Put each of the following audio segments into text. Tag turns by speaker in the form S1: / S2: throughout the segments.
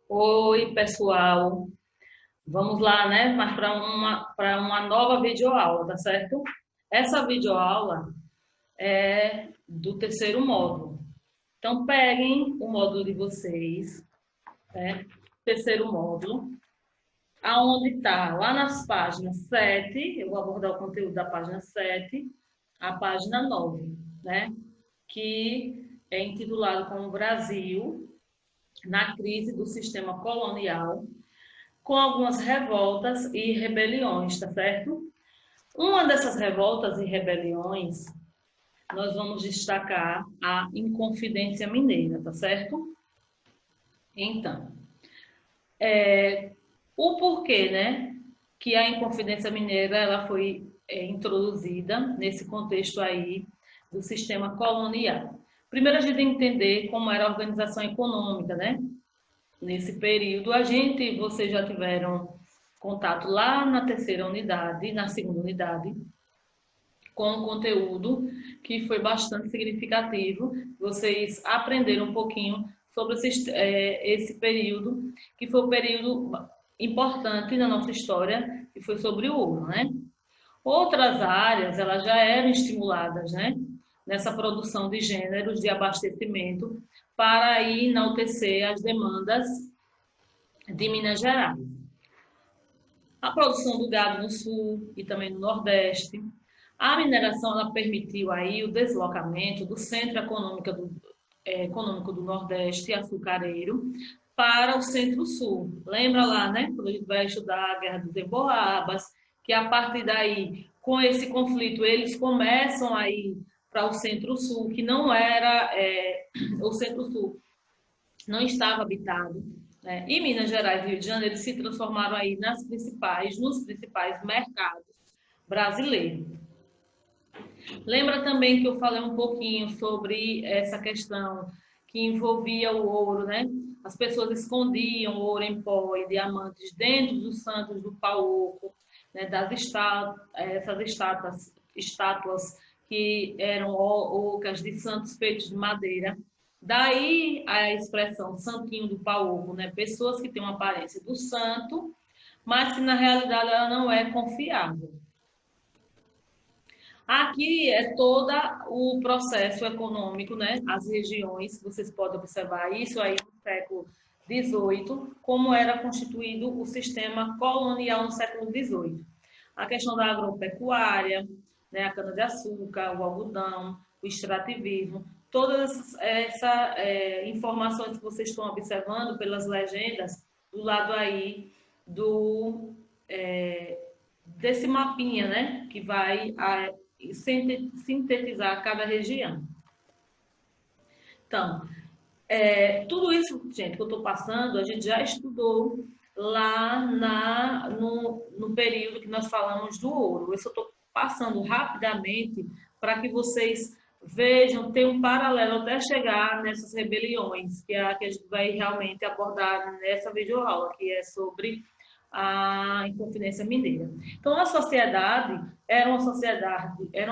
S1: Oi, pessoal. Vamos lá, né? Mas para uma nova videoaula, tá certo? Essa videoaula é do terceiro módulo. Então, peguem o módulo de vocês, né? Terceiro módulo, aonde está lá nas páginas 7. Eu vou abordar o conteúdo da página 7, a página 9, né? Que é intitulado como Brasil na crise do sistema colonial, com algumas revoltas e rebeliões, tá certo? Uma dessas revoltas e rebeliões, nós vamos destacar a Inconfidência Mineira, tá certo? Então, o porquê, né, que a Inconfidência Mineira ela foi introduzida nesse contexto aí do sistema colonial. Primeiro a gente tem que entender como era a organização econômica, né? Nesse período, vocês já tiveram contato lá na terceira unidade, na segunda unidade, com um conteúdo que foi bastante significativo. Vocês aprenderam um pouquinho sobre esse período, que foi um período importante na nossa história, que foi sobre o ouro, né? Outras áreas, elas já eram estimuladas, né? Nessa produção de gêneros de abastecimento para aí enaltecer as demandas de Minas Gerais. A produção do gado no sul e também no nordeste. A mineração ela permitiu aí o deslocamento do centro econômico do Nordeste açucareiro para o centro-sul. Lembra lá, né? Quando a gente vai estudar a Guerra dos Emboabas, que a partir daí, com esse conflito, eles começam a ir para o centro-sul, que não era o centro-sul não estava habitado, né? E Minas Gerais e Rio de Janeiro se transformaram aí nos principais mercados brasileiros. Lembra também que eu falei um pouquinho sobre essa questão que envolvia o ouro, né? As pessoas escondiam ouro em pó e diamantes dentro dos santos do pau-oco, né? Essas estátuas que eram ocas de santos feitos de madeira. Daí a expressão santinho do pau-oco, né? Pessoas que têm uma aparência do santo, mas que na realidade ela não é confiável. Aqui é todo o processo econômico, né? As regiões, vocês podem observar isso aí no século XVIII, como era constituído o sistema colonial no século XVIII. A questão da agropecuária, né? A cana-de-açúcar, o algodão, o extrativismo, todas essas informações que vocês estão observando pelas legendas do lado aí do desse mapinha, né? Que vai sintetizar cada região. Então, tudo isso, gente, que eu estou passando, a gente já estudou lá no período que nós falamos do ouro. Eu só estou passando rapidamente para que vocês vejam, tem um paralelo até chegar nessas rebeliões, que é a que a gente vai realmente abordar nessa videoaula, que é sobre a Inconfidência Mineira. Então, a sociedade era uma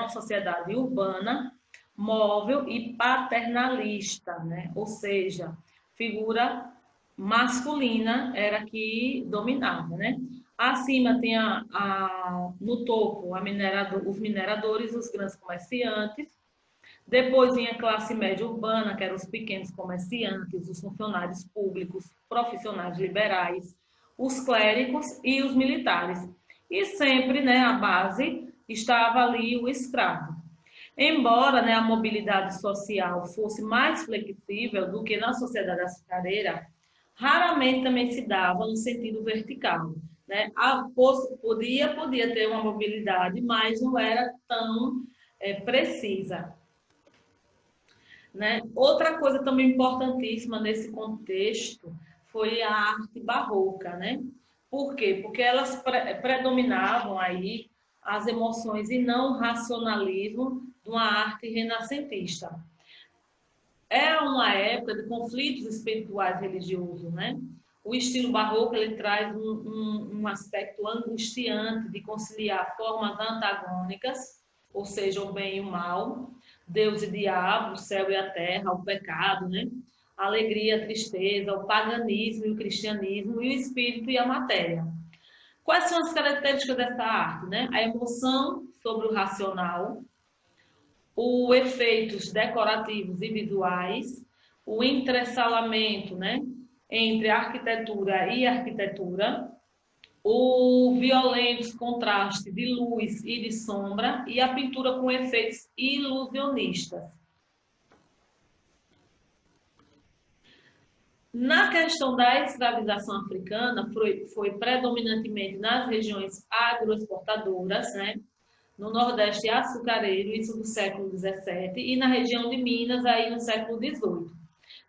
S1: sociedade urbana, móvel e paternalista, né? Ou seja, figura masculina era que dominava, né? Acima tem no topo os mineradores, os grandes comerciantes. Depois vinha a classe média urbana, que eram os pequenos comerciantes, os funcionários públicos, profissionais liberais, os clérigos e os militares. E sempre, né, a base estava ali o escravo. Embora, né, a mobilidade social fosse mais flexível do que na sociedade açucareira, raramente também se dava no sentido vertical. Né? Podia ter uma mobilidade, mas não era tão precisa. Né? Outra coisa também importantíssima nesse contexto foi a arte barroca, né? Por quê? Porque elas predominavam aí as emoções e não o racionalismo de uma arte renascentista. É uma época de conflitos espirituais religiosos, né? O estilo barroco ele traz um aspecto angustiante de conciliar formas antagônicas, ou seja, o bem e o mal, Deus e diabo, o céu e a terra, o pecado, né? a alegria, a tristeza, o paganismo e o cristianismo, e o espírito e a matéria. Quais são as características dessa arte, né? A emoção sobre o racional, os efeitos decorativos e visuais, o entresalamento, né, entre arquitetura e arquitetura, o violento contraste de luz e de sombra e a pintura com efeitos ilusionistas. Na questão da escravização africana, foi predominantemente nas regiões agroexportadoras, né? No Nordeste açucareiro, isso do século XVII, e na região de Minas, aí no século XVIII.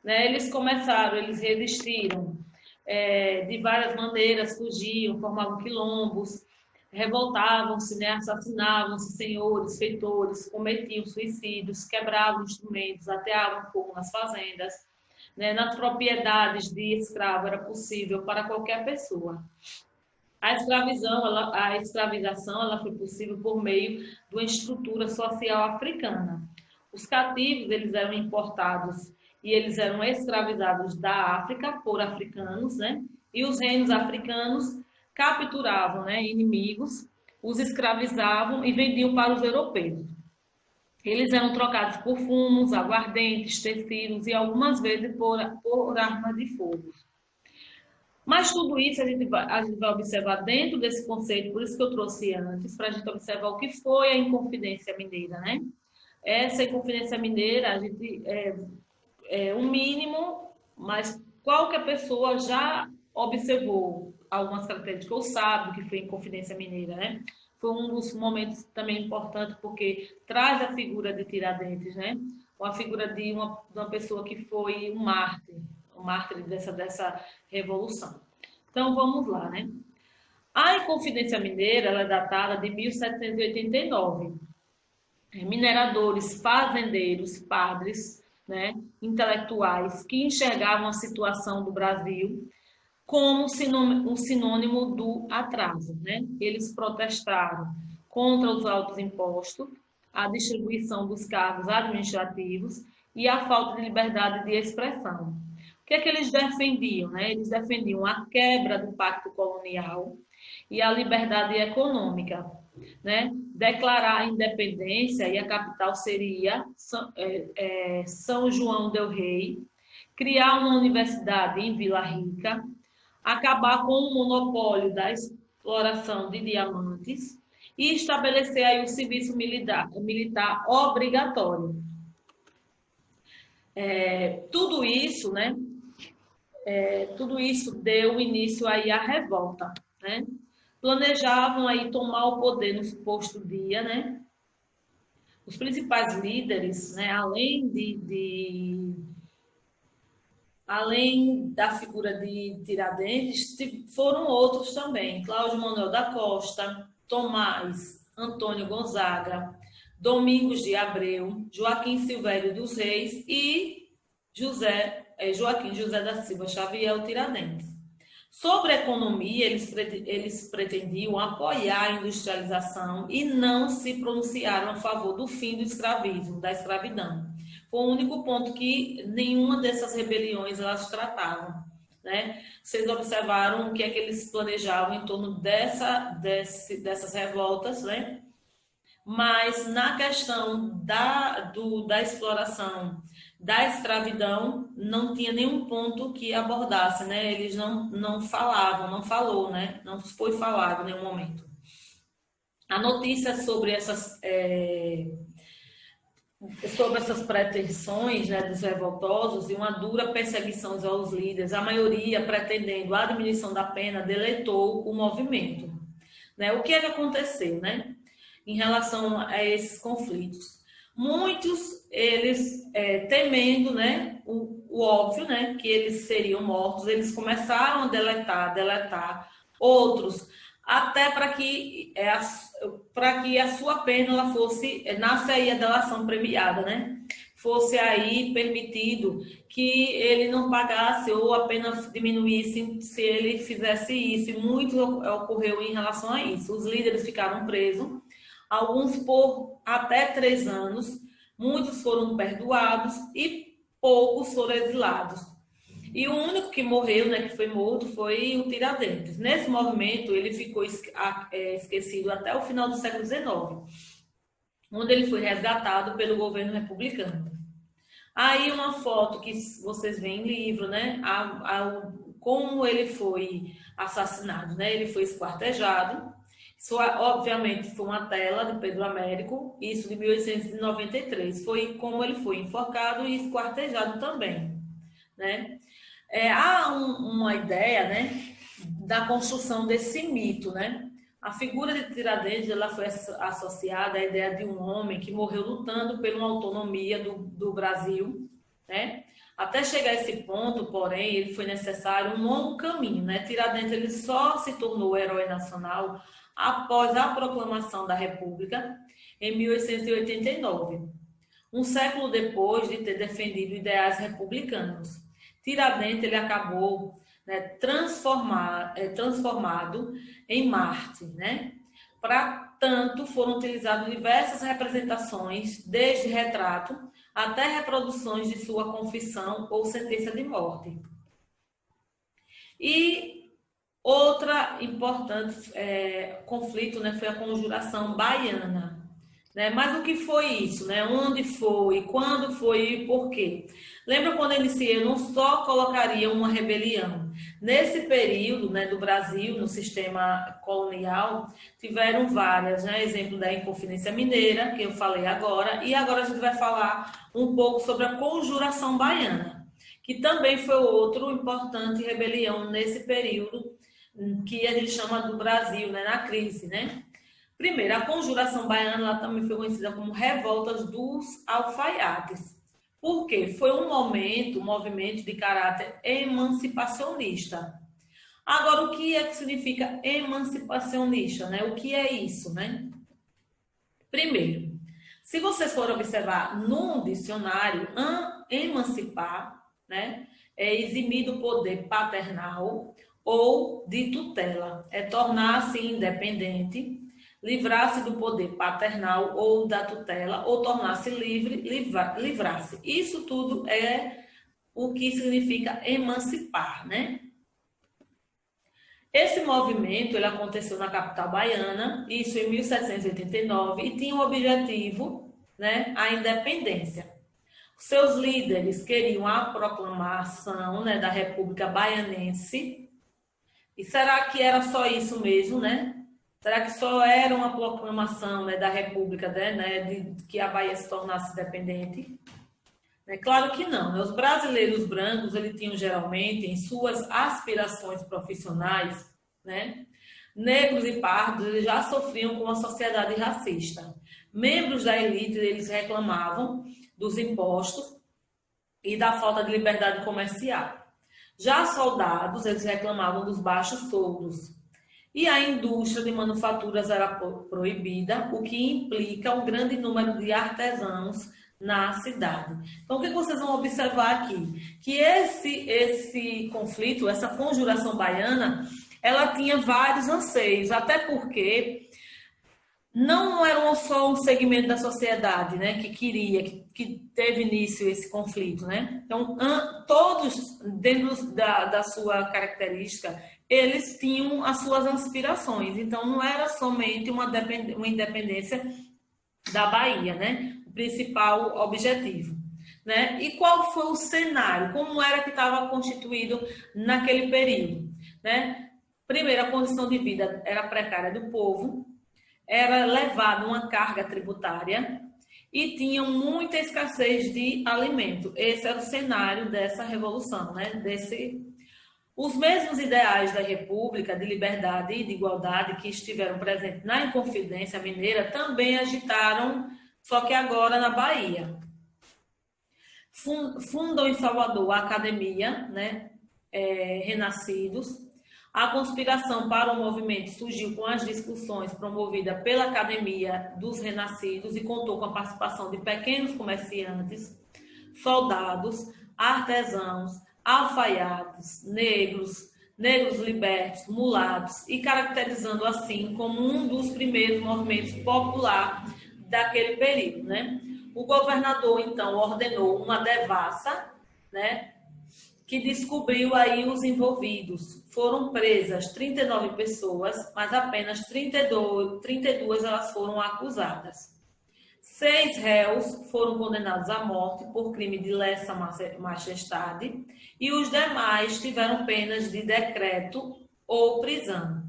S1: Né? Eles resistiram de várias maneiras, fugiam, formavam quilombos, revoltavam-se, né? Assassinavam-se senhores, feitores, cometiam suicídios, quebravam instrumentos, ateavam fogo nas fazendas. Né? Nas propriedades de escravo era possível para qualquer pessoa. A escravização ela foi possível por meio de uma estrutura social africana. Os cativos eles eram importados e eles eram escravizados da África por africanos, né? E os reinos africanos capturavam, né, inimigos, os escravizavam e vendiam para os europeus. Eles eram trocados por fumos, aguardentes, tecidos e algumas vezes por armas de fogo. Mas tudo isso a gente vai observar dentro desse conceito, por isso que eu trouxe antes, para a gente observar o que foi a Inconfidência Mineira, né? Essa Inconfidência Mineira, a gente é um mínimo, mas qualquer pessoa já observou algumas características, ou sabe o que foi a Inconfidência Mineira, né? Foi um dos momentos também importantes, porque traz a figura de Tiradentes, né? Uma figura de uma pessoa que foi um mártir dessa revolução. Então, vamos lá, né? A Inconfidência Mineira ela é datada de 1789. Mineradores, fazendeiros, padres, né, intelectuais que enxergavam a situação do Brasil como um sinônimo do atraso, né? Eles protestaram contra os altos impostos, a distribuição dos cargos administrativos e a falta de liberdade de expressão. O que é que eles defendiam, né? Eles defendiam a quebra do pacto colonial e a liberdade econômica, né? Declarar a independência, e a capital seria São João del Rei, criar uma universidade em Vila Rica, acabar com o monopólio da exploração de diamantes e estabelecer aí o serviço militar obrigatório. Tudo isso, né? Tudo isso deu início aí à revolta, né? Planejavam aí tomar o poder no suposto dia, né? Os principais líderes, né? Além da figura de Tiradentes, foram outros também. Cláudio Manuel da Costa, Tomás Antônio Gonzaga, Domingos de Abreu, Joaquim Silvério dos Reis e Joaquim José da Silva Xavier, o Tiradentes. Sobre a economia, eles pretendiam apoiar a industrialização e não se pronunciaram a favor do fim do escravismo, da escravidão. Foi o único ponto que nenhuma dessas rebeliões elas tratavam, né? Vocês observaram o que é que eles planejavam em torno dessas revoltas, né? Mas na questão da exploração, da escravidão, não tinha nenhum ponto que abordasse, né? Eles não falou, né? Não foi falado em nenhum momento. A notícia sobre essas pretensões, né, dos revoltosos e uma dura perseguição aos líderes, a maioria pretendendo a admissão da pena, deletou o movimento. Né? O que é que aconteceu, né, em relação a esses conflitos? Muitos, eles temendo, né, o óbvio, né, que eles seriam mortos, eles começaram a deletar. Outros, até para que a sua pena ela fosse, nasce aí a delação premiada, né? Fosse aí permitido que ele não pagasse ou a pena diminuísse se ele fizesse isso. E muito ocorreu em relação a isso. Os líderes ficaram presos, alguns por até 3 anos, muitos foram perdoados e poucos foram exilados. E o único que morreu, né, que foi morto, foi o Tiradentes. Nesse movimento, ele ficou esquecido até o final do século XIX, onde ele foi resgatado pelo governo republicano. Aí uma foto que vocês veem em livro, né, como ele foi assassinado, né, ele foi esquartejado. Isso, obviamente, foi uma tela de Pedro Américo, isso de 1893. Foi como ele foi enforcado e esquartejado também, né? Há uma ideia, né, da construção desse mito, né? A figura de Tiradentes, ela foi associada à ideia de um homem que morreu lutando por uma autonomia do Brasil, né? Até chegar a esse ponto, porém, ele foi necessário um longo caminho, né? Tiradentes, ele só se tornou herói nacional após a proclamação da República em 1889, um século depois de ter defendido ideais republicanos. Tiradentes, ele acabou, né, transformado em Marte, né? Para tanto, foram utilizadas diversas representações, desde retrato até reproduções de sua confissão ou sentença de morte. E outra importante conflito, né, foi a Conjuração Baiana. Né? Mas o que foi isso? Né? Onde foi? Quando foi e por quê? Lembra quando iniciei, não só colocaria uma rebelião. Nesse período, né, do Brasil, no sistema colonial, tiveram várias, né? Exemplo da Inconfidência Mineira, que eu falei agora, e agora a gente vai falar um pouco sobre a Conjuração Baiana, que também foi outro importante rebelião nesse período, que a gente chama do Brasil, né, na crise, né? Primeiro, a Conjuração Baiana, ela também foi conhecida como Revoltas dos Alfaiates. Por quê? Foi um movimento de caráter emancipacionista. Agora, o que é que significa emancipacionista, né? O que é isso, né? Primeiro, se vocês forem observar no dicionário, emancipar, né, é eximir do poder paternal ou de tutela, é tornar-se independente, livrar-se do poder paternal ou da tutela, ou tornar-se livre, livrar-se. Isso tudo é o que significa emancipar, né? Esse movimento, ele aconteceu na capital baiana, isso em 1789, e tinha o objetivo, né, a independência. Seus líderes queriam a proclamação, né, da República Baianense. E será que era só isso mesmo, né? Será que só era uma proclamação, né, da República, né, de que a Bahia se tornasse independente? Claro que não. Né? Os brasileiros brancos, eles tinham geralmente, em suas aspirações profissionais, né, negros e pardos, eles já sofriam com uma sociedade racista. Membros da elite, eles reclamavam dos impostos e da falta de liberdade comercial. Já soldados, eles reclamavam dos baixos soldos. E a indústria de manufaturas era proibida, o que implica um grande número de artesãos na cidade. Então, o que vocês vão observar aqui? Que esse conflito, essa conjuração baiana, ela tinha vários anseios, até porque não era só um segmento da sociedade, né, que queria, que teve início esse conflito, né? Então, todos, dentro da sua característica, eles tinham as suas aspirações. Então, não era somente uma independência da Bahia, né? O principal objetivo, né? E qual foi o cenário? Como era que estava constituído naquele período, né? Primeiro, a condição de vida era precária do povo, era levada uma carga tributária e tinha muita escassez de alimento. Esse era o cenário dessa revolução, né? Os mesmos ideais da República, de liberdade e de igualdade que estiveram presentes na Inconfidência Mineira também agitaram, só que agora na Bahia. Fundam em Salvador a Academia, né, Renascidos. A conspiração para o movimento surgiu com as discussões promovidas pela Academia dos Renascidos e contou com a participação de pequenos comerciantes, soldados, artesãos, alfaiates, negros libertos, mulatos, e caracterizando assim como um dos primeiros movimentos populares daquele período, né? O governador, então, ordenou uma devassa, né, que descobriu aí os envolvidos. Foram presas 39 pessoas, mas apenas 32 elas foram acusadas. 6 réus foram condenados à morte por crime de lesa majestade e os demais tiveram penas de decreto ou prisão.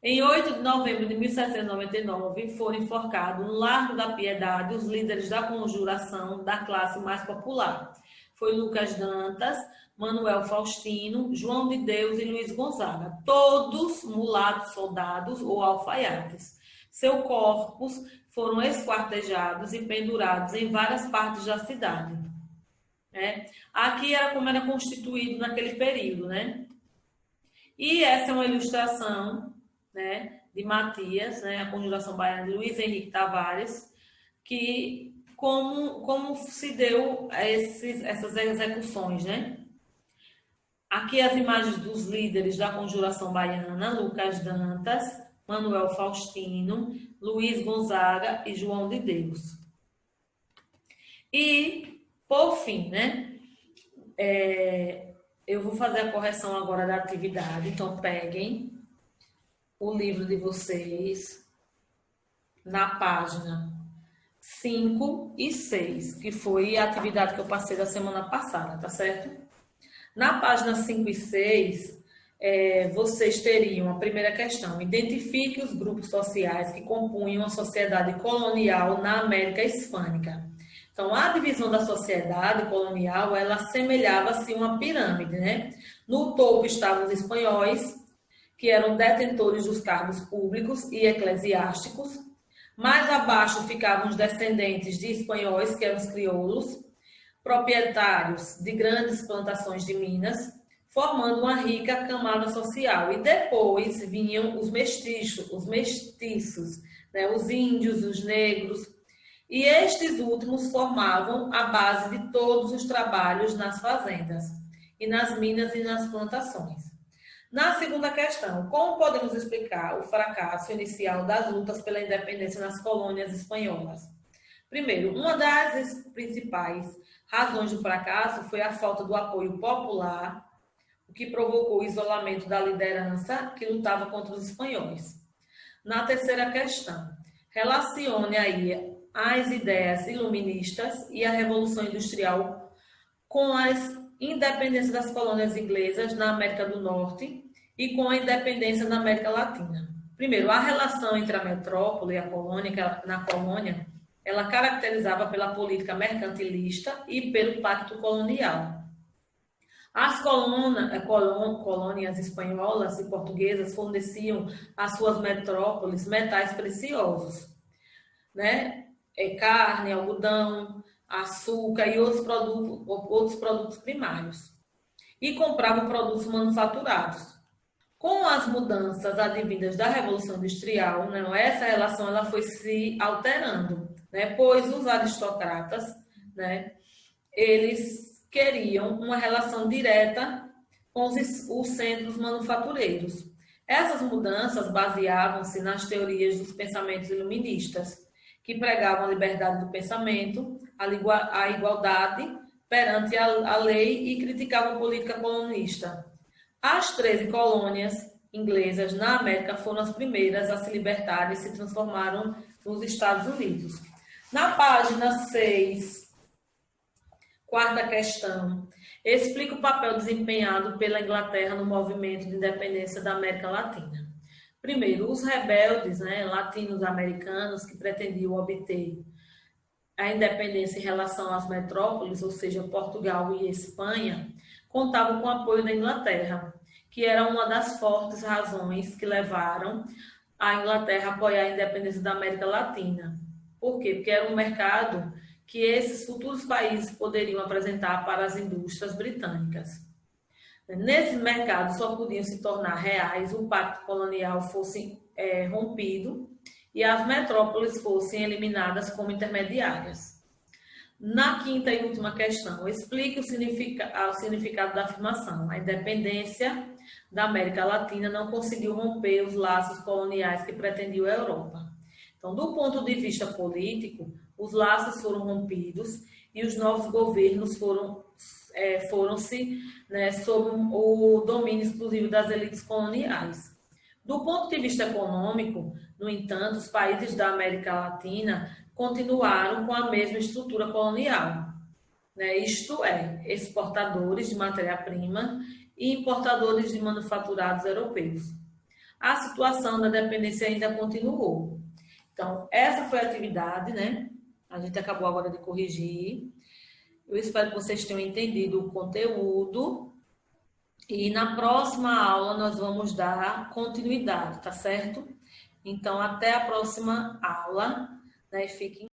S1: Em 8 de novembro de 1799, foram enforcados no Largo da Piedade os líderes da conjuração da classe mais popular. Foi Lucas Dantas, Manuel Faustino, João de Deus e Luiz Gonzaga, todos mulatos soldados ou alfaiates. Seus corpos foram esquartejados e pendurados em várias partes da cidade. Aqui era como era constituído naquele período, né? E essa é uma ilustração, né, de Matias, né, a Conjuração Baiana de Luiz Henrique Tavares, que como se deu essas execuções, né? Aqui as imagens dos líderes da Conjuração Baiana, Lucas Dantas, Manuel Faustino, Luiz Gonzaga e João de Deus. E, por fim, né, eu vou fazer a correção agora da atividade, então peguem o livro de vocês na página 5 e 6, que foi a atividade que eu passei da semana passada, tá certo? Na página 5 e 6, vocês teriam a primeira questão: identifique os grupos sociais que compunham a sociedade colonial na América Hispânica. Então, a divisão da sociedade colonial, ela assemelhava-se a uma pirâmide, né? No topo estavam os espanhóis, que eram detentores dos cargos públicos e eclesiásticos. Mais abaixo ficavam os descendentes de espanhóis, que eram os crioulos, proprietários de grandes plantações de minas, formando uma rica camada social. E depois vinham os mestiços, né? Os índios, os negros. E estes últimos formavam a base de todos os trabalhos nas fazendas, e nas minas e nas plantações. Na segunda questão, como podemos explicar o fracasso inicial das lutas pela independência nas colônias espanholas? Primeiro, uma das principais razões do fracasso foi a falta do apoio popular, o que provocou o isolamento da liderança que lutava contra os espanhóis. Na terceira questão, relacione aí as ideias iluministas e a Revolução Industrial com as independências das colônias inglesas na América do Norte e com a independência na América Latina. Primeiro, a relação entre a metrópole e a colônia, na colônia, ela caracterizava pela política mercantilista e pelo pacto colonial. As colônias espanholas e portuguesas forneciam às suas metrópoles metais preciosos, né? Carne, algodão, açúcar e outros produtos primários. E compravam produtos manufaturados. Com as mudanças advindas da Revolução Industrial, né, essa relação ela foi se alterando, né, pois os aristocratas, né, eles queriam uma relação direta com os centros manufatureiros. Essas mudanças baseavam-se nas teorias dos pensamentos iluministas, que pregavam a liberdade do pensamento, a igualdade perante a lei e criticavam a política colonista. As 13 colônias inglesas na América foram as primeiras a se libertar e se transformaram nos Estados Unidos. Na página 6, quarta questão, explica o papel desempenhado pela Inglaterra no movimento de independência da América Latina. Primeiro, os rebeldes, né, latinos-americanos que pretendiam obter a independência em relação às metrópoles, ou seja, Portugal e Espanha, contavam com o apoio da Inglaterra, que era uma das fortes razões que levaram a Inglaterra a apoiar a independência da América Latina. Por quê? Porque era um mercado que esses futuros países poderiam apresentar para as indústrias britânicas. Nesse mercado só podiam se tornar reais o pacto colonial fosse rompido e as metrópoles fossem eliminadas como intermediárias. Na quinta e última questão, explique o significado da afirmação. A independência da América Latina não conseguiu romper os laços coloniais que pretendiam a Europa. Então, do ponto de vista político, os laços foram rompidos e os novos governos foram foram-se, né, sob o domínio exclusivo das elites coloniais. Do ponto de vista econômico, no entanto, os países da América Latina continuaram com a mesma estrutura colonial, né? Isto é, exportadores de matéria-prima e importadores de manufaturados europeus. A situação da dependência ainda continuou. Então, essa foi a atividade, né? A gente acabou agora de corrigir. Eu espero que vocês tenham entendido o conteúdo. E na próxima aula nós vamos dar continuidade, tá certo? Então, até a próxima aula, né? Fiquem